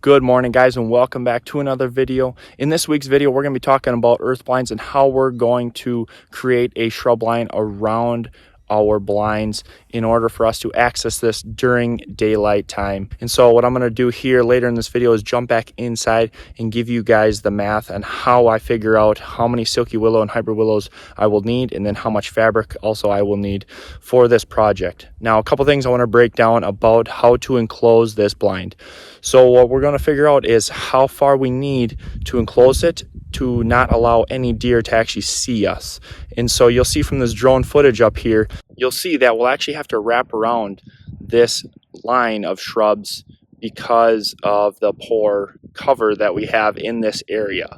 Good morning, guys, and welcome back to another video. In this week's video, we're going to be talking about earth blinds and how we're going to create a shrub line around our blinds in order for us to access this during daylight time. And so what I'm going to do here later in this video is jump back inside and give you guys the math on how I figure out how many silky willow and hybrid willows I will need, and then how much fabric also I will need for this project. Now, a couple things I want to break down about how to enclose this blind. So what we're going to figure out is how far we need to enclose it to not allow any deer to actually see us. And so you'll see from this drone footage up here, you'll see that we'll actually have to wrap around this line of shrubs because of the poor cover that we have in this area.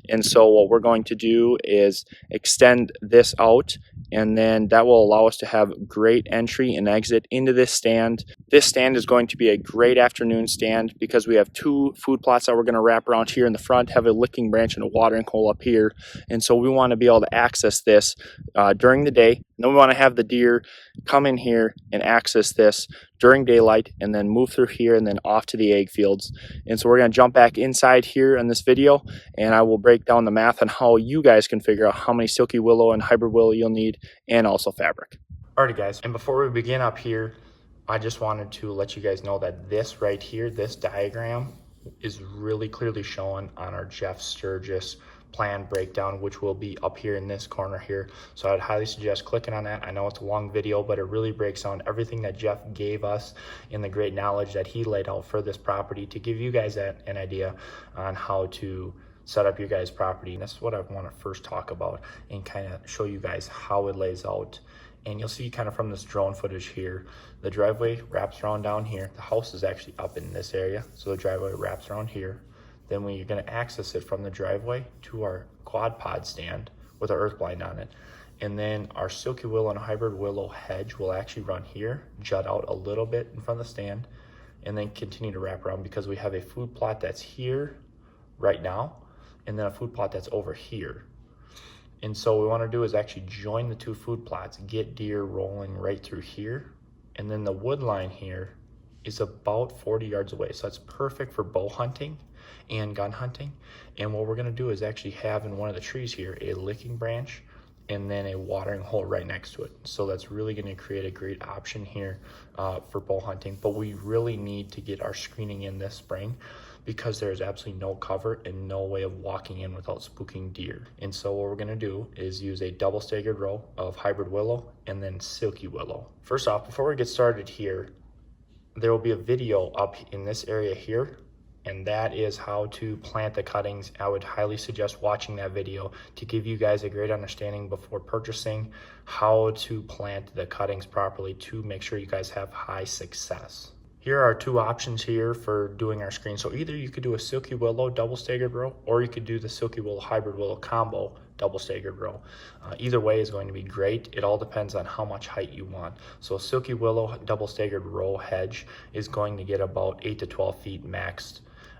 And so what we're going to do is extend this out, and then that will allow us to have great entry and exit into this stand. This stand is going to be a great afternoon stand because we have two food plots that we're going to wrap around here in the front, have a licking branch and a watering hole up here. And so we want to be able to access this during the day. Then we want to have the deer come in here and access this during daylight and then move through here and then off to the egg fields. And so we're going to jump back inside here in this video, and I will break down the math on how you guys can figure out how many silky willow and hybrid willow you'll need, and also fabric. Alrighty, guys, and before we begin up here, I just wanted to let you guys know that this right here, this diagram is really clearly shown on our Jeff Sturgis plan breakdown, which will be up here in this corner here. So I'd highly suggest clicking on that. I know it's a long video, but it really breaks down everything that Jeff gave us in the great knowledge that he laid out for this property to give you guys an idea on how to set up your guys' property. And that's what I want to first talk about and kind of show you guys how it lays out. And you'll see kind of from this drone footage here, the driveway wraps around down here. The house is actually up in this area, so the driveway wraps around here. Then we're going to access it from the driveway to our quad pod stand with our earth blind on it. And then our silky willow and hybrid willow hedge will actually run here, jut out a little bit in front of the stand, and then continue to wrap around because we have a food plot that's here right now, and then a food plot that's over here. And so what we want to do is actually join the two food plots, get deer rolling right through here, and then the wood line here is about 40 yards away. So it's perfect for bow hunting and gun hunting. And what we're going to do is actually have in one of the trees here a licking branch and then a watering hole right next to it. So that's really going to create a great option here for bow hunting. But we really need to get our screening in this spring because there's absolutely no cover and no way of walking in without spooking deer. And so what we're going to do is use a double staggered row of hybrid willow and then silky willow. First off, before we get started here, there will be a video up in this area here, and that is how to plant the cuttings. I would highly suggest watching that video to give you guys a great understanding before purchasing how to plant the cuttings properly to make sure you guys have high success. Here are two options here for doing our screen. So either you could do a silky willow double staggered row, or you could do the silky willow hybrid willow combo double staggered row. Either way is going to be great. It all depends on how much height you want. So a silky willow double staggered row hedge is going to get about 8 to 12 feet maxed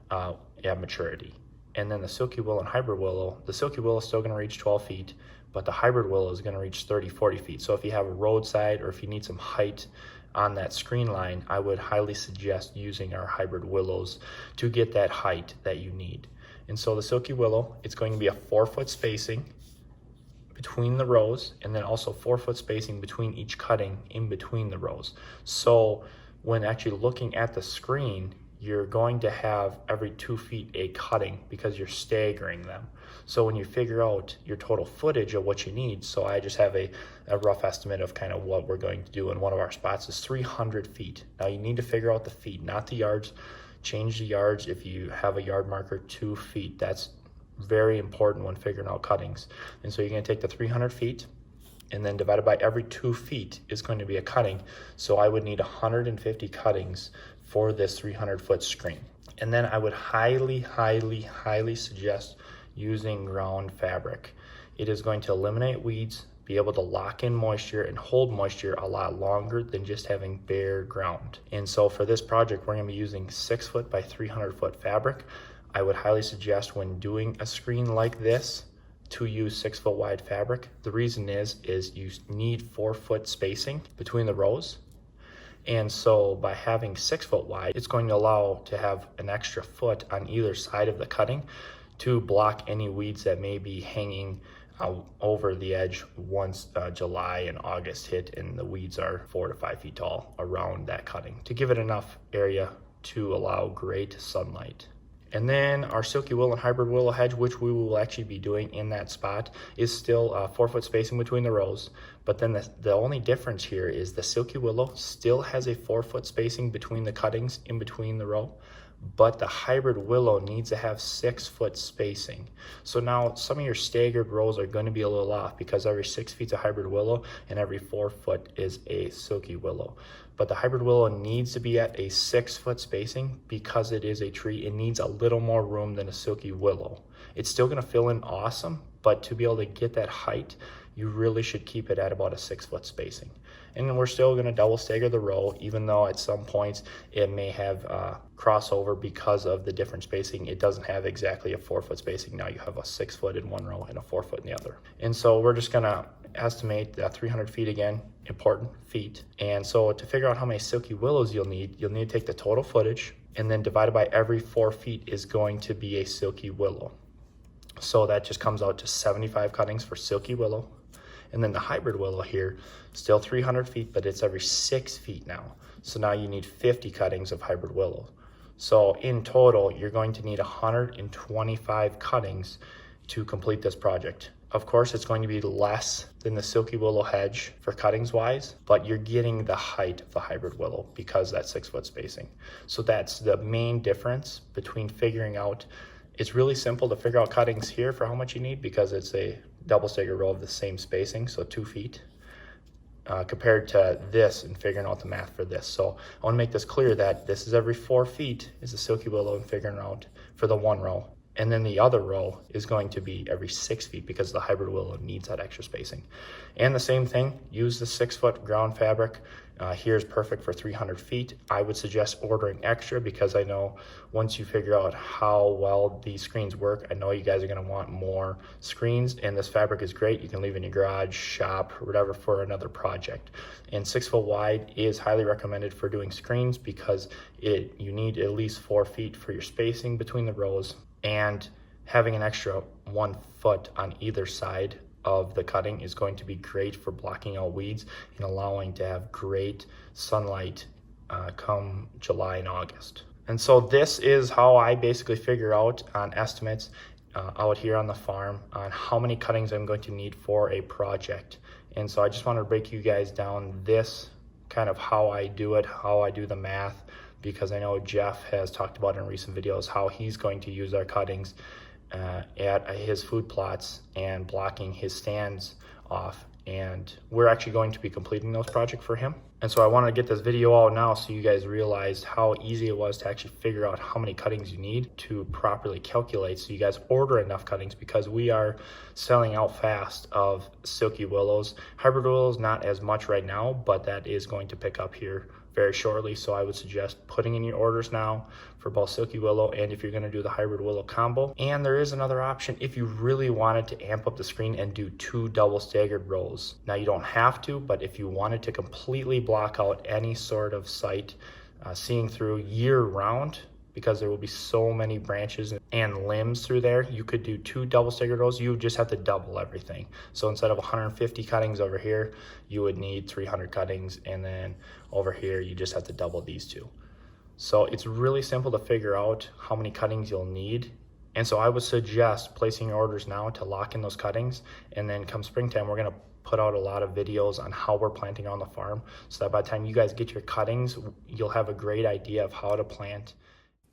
at maturity. And then the silky willow and hybrid willow, the silky willow is still going to reach 12 feet, but the hybrid willow is going to reach 30, 40 feet. So if you have a roadside or if you need some height on that screen line, I would highly suggest using our hybrid willows to get that height that you need. And so the silky willow, it's going to be a 4-foot spacing between the rows, and then also 4-foot spacing between each cutting in between the rows. So when actually looking at the screen, you're going to have every 2 feet a cutting because you're staggering them. So when you figure out your total footage of what you need, so I just have a rough estimate of kind of what we're going to do in one of our spots is 300 feet. Now you need to figure out the feet, not the yards. Change the yards if you have a yard marker 2 feet. That's very important when figuring out cuttings. And so you're going to take the 300 feet and then divided by every 2 feet is going to be a cutting. So I would need 150 cuttings for this 300-foot screen. And then I would highly, highly, highly suggest using ground fabric. It is going to eliminate weeds, be able to lock in moisture and hold moisture a lot longer than just having bare ground. And so for this project, we're going to be using 6-foot by 300-foot fabric. I would highly suggest when doing a screen like this to use 6-foot wide fabric. The reason is you need 4-foot spacing between the rows. And so by having 6 foot wide, it's going to allow to have an extra foot on either side of the cutting to block any weeds that may be hanging over the edge once July and August hit and the weeds are 4 to 5 feet tall around that cutting, to give it enough area to allow great sunlight. And then our silky willow and hybrid willow hedge, which we will actually be doing in that spot, is still 4 foot spacing between the rows. But then the only difference here is the silky willow still has a 4 foot spacing between the cuttings in between the row, but the hybrid willow needs to have 6 foot spacing. So now some of your staggered rows are going to be a little off because every 6 feet's a hybrid willow and every 4 foot is a silky willow. But the hybrid willow needs to be at a 6 foot spacing because it is a tree. It needs a little more room than a silky willow. It's still going to fill in awesome, but to be able to get that height, you really should keep it at about a 6 foot spacing. And we're still going to double stagger the row, even though at some points it may have crossover because of the different spacing. It doesn't have exactly a 4 foot spacing. Now you have a 6 foot in one row and a 4 foot in the other. And so we're just going to estimate 300 feet again, important feet. And so to figure out how many silky willows you'll need to take the total footage and then divided by every 4 feet is going to be a silky willow. So that just comes out to 75 cuttings for silky willow. And then the hybrid willow here, still 300 feet, but it's every 6 feet now. So now you need 50 cuttings of hybrid willow. So in total, you're going to need 125 cuttings to complete this project. Of course, it's going to be less than the silky willow hedge for cuttings wise, but you're getting the height of the hybrid willow because that 6 foot spacing. So that's the main difference between figuring out. It's really simple to figure out cuttings here for how much you need because it's a double stagger row of the same spacing, so 2 feet, compared to this and figuring out the math for this. So I want to make this clear that this is every 4 feet is a silky willow and figuring out for the one row. And then the other row is going to be every 6 feet because the hybrid willow needs that extra spacing. And the same thing, use the 6 foot ground fabric. Here's perfect for 300 feet. I would suggest ordering extra because I know once you figure out how well these screens work, I know you guys are going to want more screens, and this fabric is great. You can leave in your garage, shop, or whatever for another project. And 6 foot wide is highly recommended for doing screens because you need at least 4 feet for your spacing between the rows, and having an extra 1 foot on either side of the cutting is going to be great for blocking out weeds and allowing to have great sunlight come July and August. And so this is how I basically figure out on estimates out here on the farm on how many cuttings I'm going to need for a project. And so I just want to break you guys down this kind of how I do it, how I do the math, because I know Jeff has talked about in recent videos how he's going to use our cuttings at his food plots and blocking his stands off. And we're actually going to be completing those projects for him. And so I wanted to get this video out now so you guys realized how easy it was to actually figure out how many cuttings you need to properly calculate so you guys order enough cuttings, because we are selling out fast of silky willows. Hybrid willows not as much right now, but that is going to pick up here very shortly. So I would suggest putting in your orders now for both silky willow and if you're going to do the hybrid willow combo. And there is another option if you really wanted to amp up the screen and do 2 double staggered rows. Now you don't have to, but if you wanted to completely block out any sort of sight seeing through year round, because there will be so many branches and limbs through there, you could do 2 double staggered rows. You just have to double everything. So instead of 150 cuttings over here, you would need 300 cuttings, and then over here you just have to double these 2. So it's really simple to figure out how many cuttings you'll need. And so I would suggest placing your orders now to lock in those cuttings, and then come springtime we're going to put out a lot of videos on how we're planting on the farm, so that by the time you guys get your cuttings, you'll have a great idea of how to plant.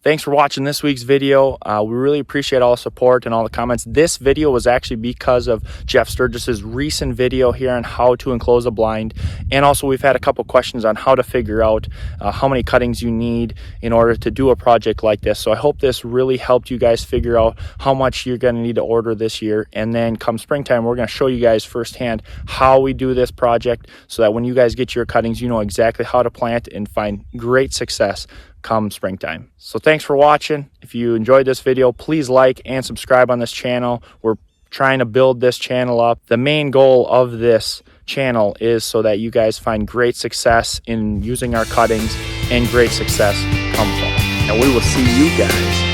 Thanks for watching this week's video. We really appreciate all the support and all the comments. This video was actually because of Jeff Sturgis's recent video here on how to enclose a blind. And also we've had a couple questions on how to figure out how many cuttings you need in order to do a project like this. So I hope this really helped you guys figure out how much you're going to need to order this year. And then come springtime, we're going to show you guys firsthand how we do this project so that when you guys get your cuttings, you know exactly how to plant and find great success come springtime. So thanks for watching. If you enjoyed this video, please like and subscribe on this channel. We're trying to build this channel up. The main goal of this channel is so that you guys find great success in using our cuttings and great success come fall. And we will see you guys